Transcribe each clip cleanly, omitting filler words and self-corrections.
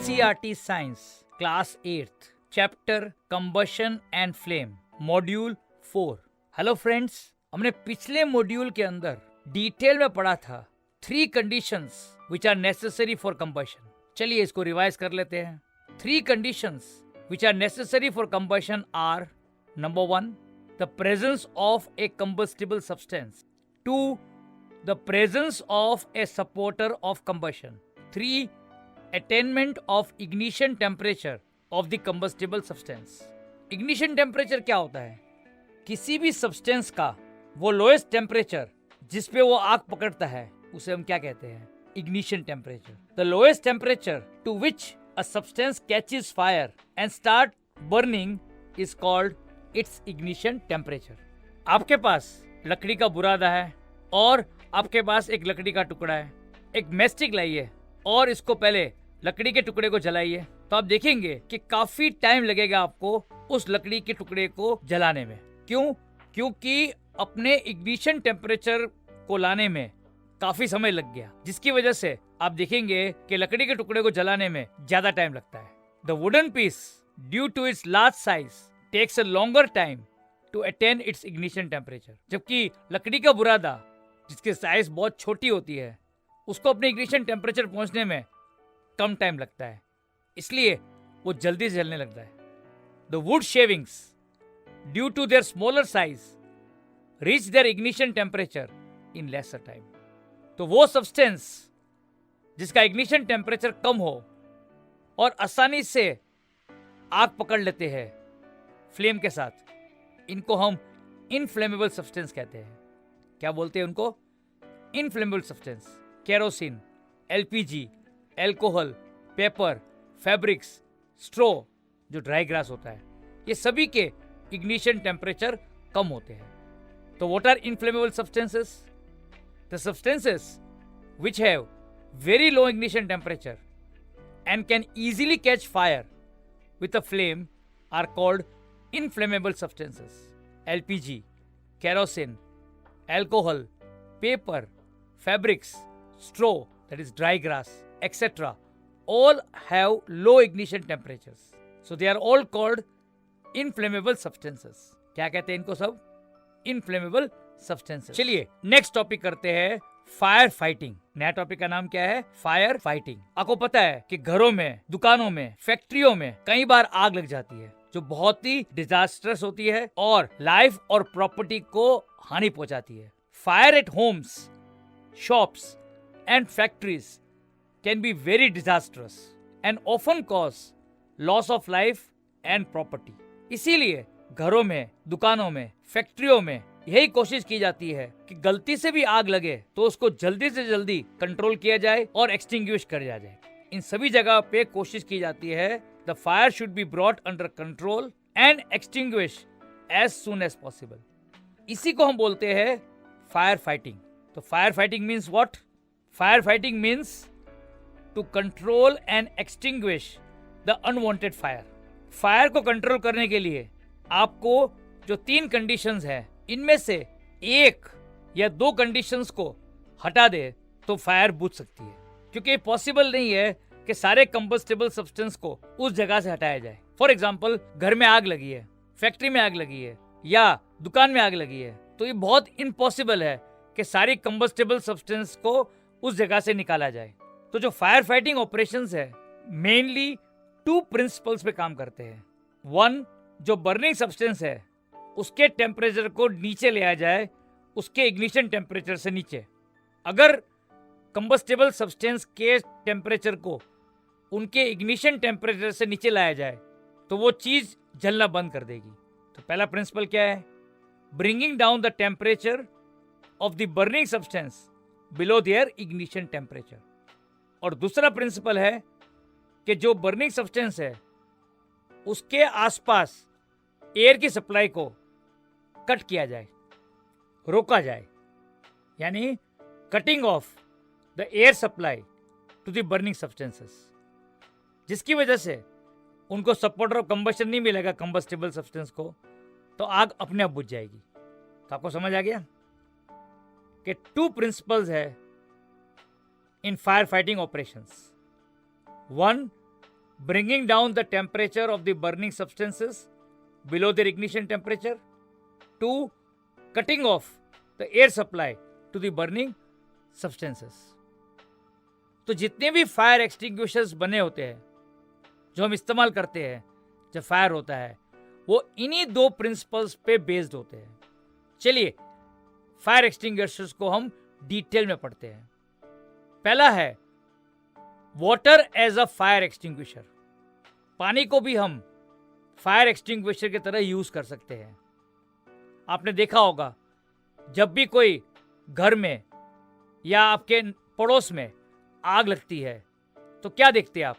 NCERT Science, Class 8th, Chapter Combustion and Flame, Module 4। Hello friends, हमने पिछले module के अंदर डिटेल में पढ़ा था 3 conditions which are necessary for combustion। चलिए इसको रिवाइज कर लेते हैं। 3 conditions which are necessary for combustion are: number 1, the presence of a combustible substance; 2, the presence of a supporter of combustion; 3, attainment of ignition temperature of the combustible substance। ignition temperature क्या होता है? किसी भी substance का वो lowest temperature जिस पे वो आग पकड़ता है उसे हम क्या कहते हैं? ignition temperature। the lowest temperature to which a substance catches fire and start burning is called its ignition temperature। आपके पास लकड़ी का बुरादा है और आपके पास एक लकड़ी का टुकड़ा है। एक मैस्टिक लाइए और इसको पहले लकड़ी के टुकड़े को जलाइए, तो आप देखेंगे कि काफी टाइम लगेगा आपको उस लकड़ी के टुकड़े को जलाने में। क्यों? क्योंकि अपने इग्निशन टेम्परेचर को लाने में काफी समय लग गया, जिसकी वजह से आप देखेंगे कि लकड़ी के टुकड़े को जलाने में ज्यादा टाइम लगता है। The wooden piece due to its large size takes a longer time to attain its ignition temperature. जबकि लकड़ी का बुरादा जिसकी साइज बहुत छोटी होती है उसको अपने इग्निशन टेम्परेचर पहुंचने में कम टाइम लगता है, इसलिए वो जल्दी से जलने लगता है। The wood shavings due to their smaller size reach their ignition temperature in lesser time. तो वो सब्सटेंस जिसका इग्निशन टेम्परेचर कम हो और आसानी से आग पकड़ लेते हैं फ्लेम के साथ, इनको हम इनफ्लेमेबल सब्सटेंस कहते हैं। क्या बोलते हैं उनको? Inflammable substance. Kerosene, LPG, alcohol, paper, fabrics, straw जो ड्राई ग्रास होता है, ये सभी के इग्निशन टेम्परेचर कम होते हैं। तो what are inflammable substances? The substances which have very low ignition temperature and can easily catch fire with a flame are called inflammable substances. LPG, kerosene, alcohol, paper, fabrics, straw that is dry grass, etc. all have low ignition temperatures. So they are all called inflammable substances. क्या कहते हैं इनको सब? Inflammable substances. चलिए next topic करते हैं fire fighting. नया topic का नाम क्या है? Fire fighting. आपको पता है कि घरों में, दुकानों में, फैक्ट्रियों में कई बार आग लग जाती है जो बहुत ही डिजास्टरस होती है और लाइफ और प्रॉपर्टी को हानि पहुंचाती है। Fire eight Holmes, shops and factories can be very disastrous and often cause loss of life and property. इसीलिए घरों में, दुकानों में, फैक्ट्रियों में यही कोशिश की जाती है कि गलती से भी आग लगे तो उसको जल्दी से जल्दी कंट्रोल किया जाए और एक्सटिंग्विश कर दिया जाए। इन सभी जगह पे कोशिश की जाती है the fire should be brought under control and extinguish as soon as possible. इसी को हम बोलते हैं फायर फाइटिंग। तो fire fighting means what? Fire fighting means to control and extinguish the unwanted fire. Fire को कंट्रोल करने के लिए आपको जो 3 कंडीशंस है, इनमें से 1 या 2 कंडीशंस को हटा दे तो फायर बुझ सकती है, क्योंकि पॉसिबल नहीं है कि सारे कंबस्टेबल सब्सटेंस को उस जगह से हटाया जाए। फॉर एग्जांपल, घर में आग लगी है, फैक्ट्री में आग लगी है या दुकान में आग लगी है, तो ये बहुत इम्पॉसिबल है कि सारी कंबस्टेबल सब्सटेंस को उस जगह से निकाला जाए। तो जो फायर फाइटिंग ऑपरेशंस है मेनली 2 प्रिंसिपल्स पे काम करते हैं। 1, जो बर्निंग सब्सटेंस है उसके टेम्परेचर को नीचे ले आया जाए, उसके इग्निशन टेम्परेचर से नीचे। अगर कंबस्टेबल सब्सटेंस के टेम्परेचर को उनके इग्निशन टेम्परेचर से नीचे लाया जाए तो वो चीज जलना बंद कर देगी। तो पहला प्रिंसिपल क्या है? Bringing down the temperature of the burning substance below their ignition temperature. और दूसरा प्रिंसिपल है कि जो बर्निंग सब्सटेंस है उसके आसपास एयर की सप्लाई को कट किया जाए, रोका जाए, यानी cutting off the air supply to the burning substances, जिसकी वजह से उनको सपोर्टर ऑफ कंबशन नहीं मिलेगा कंबस्टेबल सब्सटेंस को, तो आग अपने आप बुझ जाएगी। तो आपको समझ आ गया कि 2 प्रिंसिपल्स है in fire fighting operations. 1, bringing down the temperature of the burning substances below their ignition temperature. 2. Cutting off the air supply to the burning substances. तो जितने भी फायर एक्सटिंग्विशर्स बने होते हैं जो हम इस्तेमाल करते हैं जब फायर होता है वो इन्हीं दो प्रिंसिपल्स पे बेस्ड होते हैं. चलिए फायर एक्सटिंग्विशर्स को हम डिटेल में पढ़ते हैं. पहला है water as a fire extinguisher. पानी को भी हम फायर एक्सटिंग्विशर की तरह यूज कर सकते हैं. आपने देखा होगा जब भी कोई घर में या आपके पड़ोस में आग लगती है तो क्या देखते हैं आप?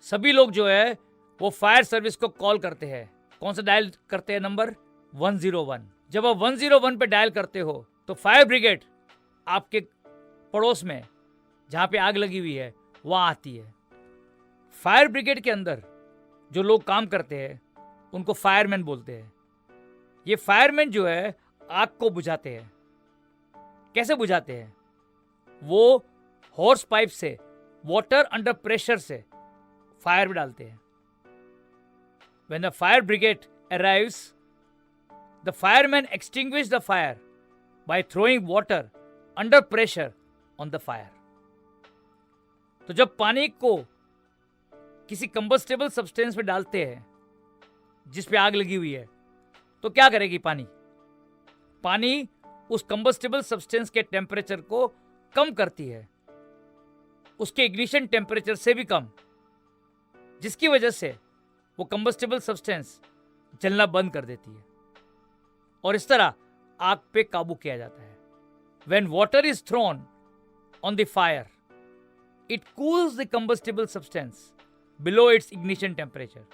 सभी लोग जो है वो फायर सर्विस को कॉल करते हैं. कौन सा डायल करते हैं? नंबर 101. जब आप 101 पे डायल करते हो तो फायर ब्रिगेड आपके पड़ोस में जहां पे आग लगी हुई है वहां आती है. फायर ब्रिगेड के अंदर जो लोग काम करते हैं उनको फायरमैन बोलते हैं. ये फायरमैन जो है आग को बुझाते हैं. कैसे बुझाते हैं? वो हॉर्स पाइप से वाटर अंडर प्रेशर से फायर में डालते हैं. When the fire brigade arrives, the firemen extinguish the fire by throwing water under pressure on the fire. तो जब पानी को किसी कंबस्टेबल सब्सटेंस में डालते हैं जिस पे आग लगी हुई है तो क्या करेगी पानी? पानी उस कंबस्टेबल सब्सटेंस के टेम्परेचर को कम करती है, उसके इग्निशन टेम्परेचर से भी कम, जिसकी वजह से वो कंबस्टेबल सब्सटेंस जलना बंद कर देती है और इस तरह आग पे काबू किया जाता है. When water is thrown on the fire, it cools the combustible substance below its ignition temperature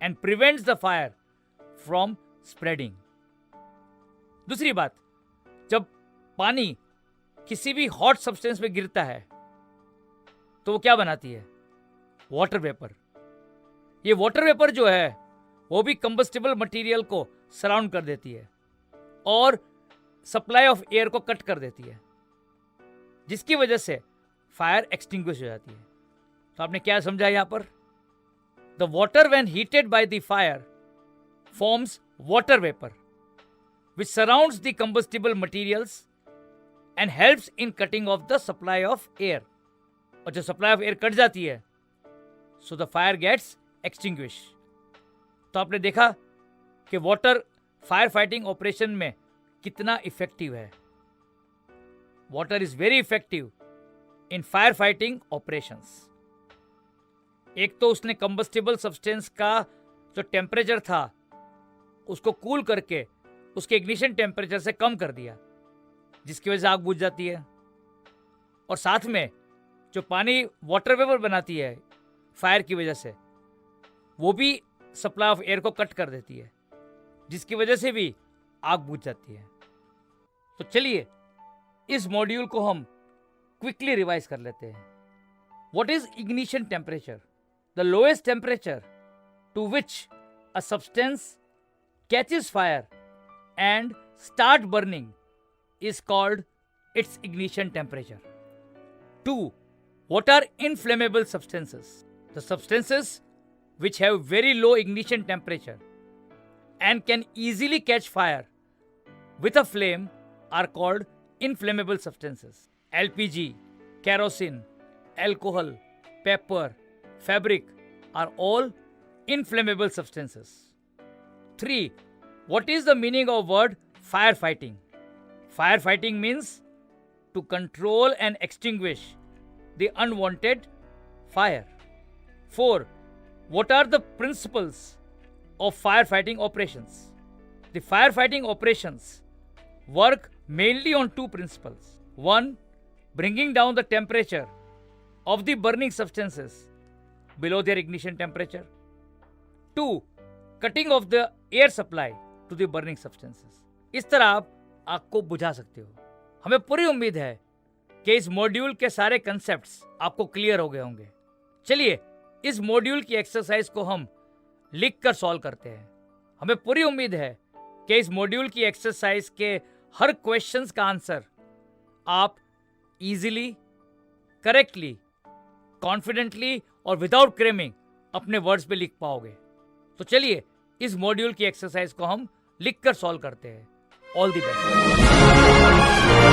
and prevents the fire from spreading. दूसरी बात, जब पानी किसी भी हॉट सब्सटेंस में गिरता है तो वो क्या बनाती है? Water vapour. ये वाटर वेपर जो है वो भी कंबस्टेबल मटेरियल को सराउंड कर देती है और सप्लाई ऑफ एयर को कट कर देती है, जिसकी वजह से फायर एक्सटिंग्विश हो जाती है. तो आपने क्या समझा यहां पर? The water when heated by the fire forms water vapour which surrounds the combustible materials and helps in cutting off the supply of air. और जब supply of air कट जाती है so the fire gets extinguished. तो आपने देखा कि water fire fighting operation में कितना इफेक्टिव है. Water is very effective in fire fighting operations. एक तो उसने कंबस्टिबल सब्सटेंस का जो टेम्परेचर था उसको कूल करके उसके इग्निशन टेम्परेचर से कम कर दिया, जिसकी वजह से आग बुझ जाती है. और साथ में जो पानी वाटर वेपर बनाती है फायर की वजह से वो भी सप्लाई ऑफ एयर को कट कर देती है, जिसकी वजह से भी आग बुझ जाती है. तो चलिए इस मॉड्यूल को हम क्विकली रिवाइज कर लेते हैं. What is ignition temperature? The lowest temperature to which a substance catches fire and start burning is called its ignition temperature. 2. What are inflammable substances? The substances which have very low ignition temperature and can easily catch fire with a flame are called inflammable substances. LPG, kerosene, alcohol, pepper, fabric are all inflammable substances. 3. What is the meaning of word firefighting? Firefighting means to control and extinguish the unwanted fire. 4. What are the principles of firefighting operations? The firefighting operations work mainly on two principles. 1. Bringing down the temperature of the burning substances below their ignition temperature. 2. Cutting off the air supply to the burning substances. इस तरह आप आग को बुझा सकते हो. हमें पूरी उम्मीद है कि इस मॉड्यूल के सारे कंसेप्ट्स आपको क्लियर हो गए होंगे. चलिए इस मॉड्यूल की एक्सरसाइज को हम लिख कर सॉल्व करते हैं. हमें पूरी उम्मीद है कि इस मॉड्यूल की एक्सरसाइज के हर क्वेश्चंस का आंसर आप इजीली, करेक्टली, कॉन्फिडेंटली और विदाउट क्रेमिंग अपने वर्ड्स पे लिख पाओगे। तो चलिए इस मॉड्यूल की एक्सरसाइज को हम लिखकर सॉल्व करते हैं। All the best.